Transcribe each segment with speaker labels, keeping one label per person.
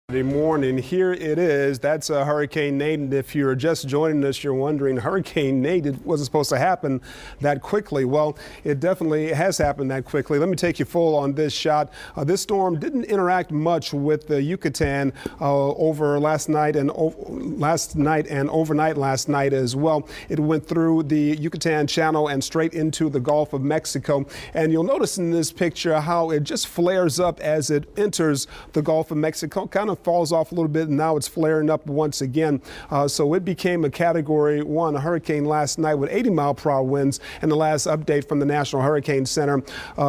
Speaker 1: Morning. Here it is. That's Hurricane Nate. And if you're just joining us, you're wondering, Hurricane Nate, it wasn't supposed to happen that quickly. Well, it definitely has happened that quickly. Let me take you full on this shot. This storm didn't interact much with the Yucatan over last night and overnight last night as well. It went through the Yucatan Channel and straight into the Gulf of Mexico. And you'll notice in this picture how it just flares up as it enters the Gulf of Mexico. Kind of falls off a little bit, and now it's flaring up once again. So it became a Category 1 hurricane last night with 80-mile-per-hour winds, and the last update from the National Hurricane Center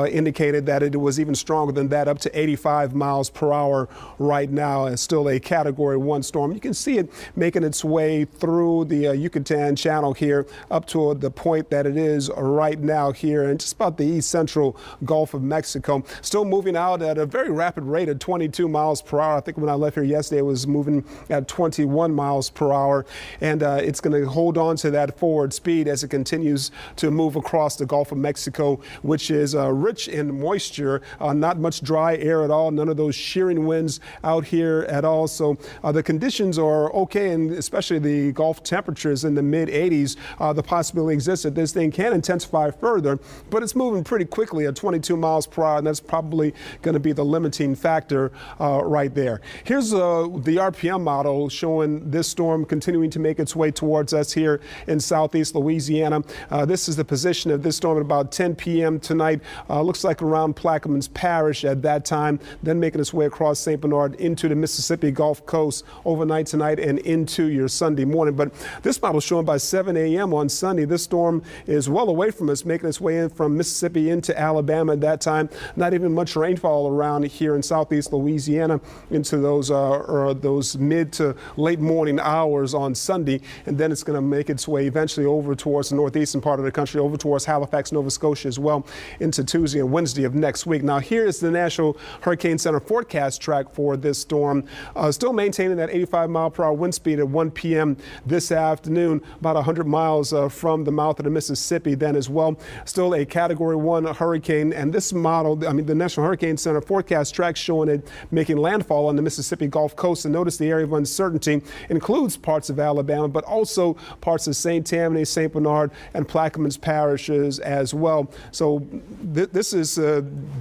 Speaker 1: indicated that it was even stronger than that, up to 85 miles per hour right now. It's still a Category 1 storm. You can see it making its way through the Yucatan Channel here up to the point that it is right now here in just about the east central Gulf of Mexico. Still moving out at a very rapid rate of 22 miles per hour. I think when I left here yesterday, it was moving at 21 miles per hour, and it's going to hold on to that forward speed as it continues to move across the Gulf of Mexico, which is rich in moisture, not much dry air at all, none of those shearing winds out here at all. So the conditions are okay, and especially the Gulf temperatures in the mid 80s. The possibility exists that this thing can intensify further, but it's moving pretty quickly at 22 miles per hour, and that's probably going to be the limiting factor right there. Here's the RPM model showing this storm continuing to make its way towards us here in southeast Louisiana. This is the position of this storm at about 10 p.m. tonight. Looks like around Plaquemines Parish at that time, then making its way across St. Bernard into the Mississippi Gulf Coast overnight tonight and into your Sunday morning. But this model showing by 7 a.m. on Sunday, this storm is well away from us, making its way in from Mississippi into Alabama at that time. Not even much rainfall around here in southeast Louisiana into those mid to late morning hours on Sunday, and then it's going to make its way eventually over towards the northeastern part of the country, over towards Halifax, Nova Scotia as well, into Tuesday and Wednesday of next week. Now here is the National Hurricane Center forecast track for this storm, still maintaining that 85-mile-per-hour wind speed at 1 p.m. this afternoon, about 100 miles from the mouth of the Mississippi then as well. Still a Category 1 hurricane, and this model, the National Hurricane Center forecast track showing it making landfall on the Mississippi Gulf Coast. And notice the area of uncertainty includes parts of Alabama, but also parts of St. Tammany, St. Bernard, and Plaquemines parishes as well. So this is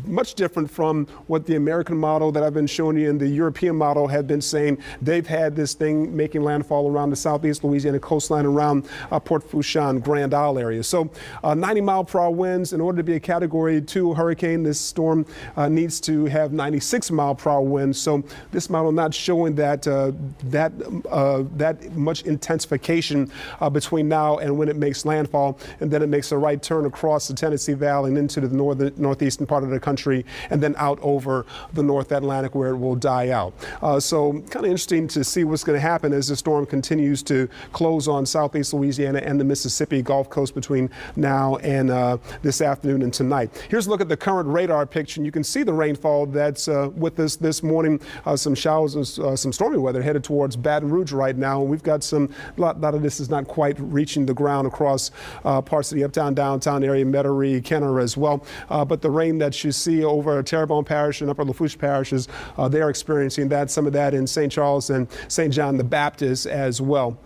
Speaker 1: much different from what the American model that I've been showing you and the European model have been saying. They've had this thing making landfall around the southeast Louisiana coastline around Port Fourchon, Grand Isle area. So 90-mile-per-hour winds. In order to be a Category 2 hurricane, this storm needs to have 96-mile-per-hour winds. So this model not showing that much intensification between now and when it makes landfall, and then it makes a right turn across the Tennessee Valley and into the northeastern part of the country, and then out over the North Atlantic where it will die out. So kind of interesting to see what's going to happen as the storm continues to close on southeast Louisiana and the Mississippi Gulf Coast between now and this afternoon and tonight. Here's a look at the current radar picture, and you can see the rainfall that's with us this morning. Some showers and some stormy weather headed towards Baton Rouge right now. We've got a lot of this is not quite reaching the ground across parts of the uptown, downtown area, Metairie, Kenner as well. But the rain that you see over Terrebonne Parish and Upper Lafourche parishes, they are experiencing that, some of that in St. Charles and St. John the Baptist as well.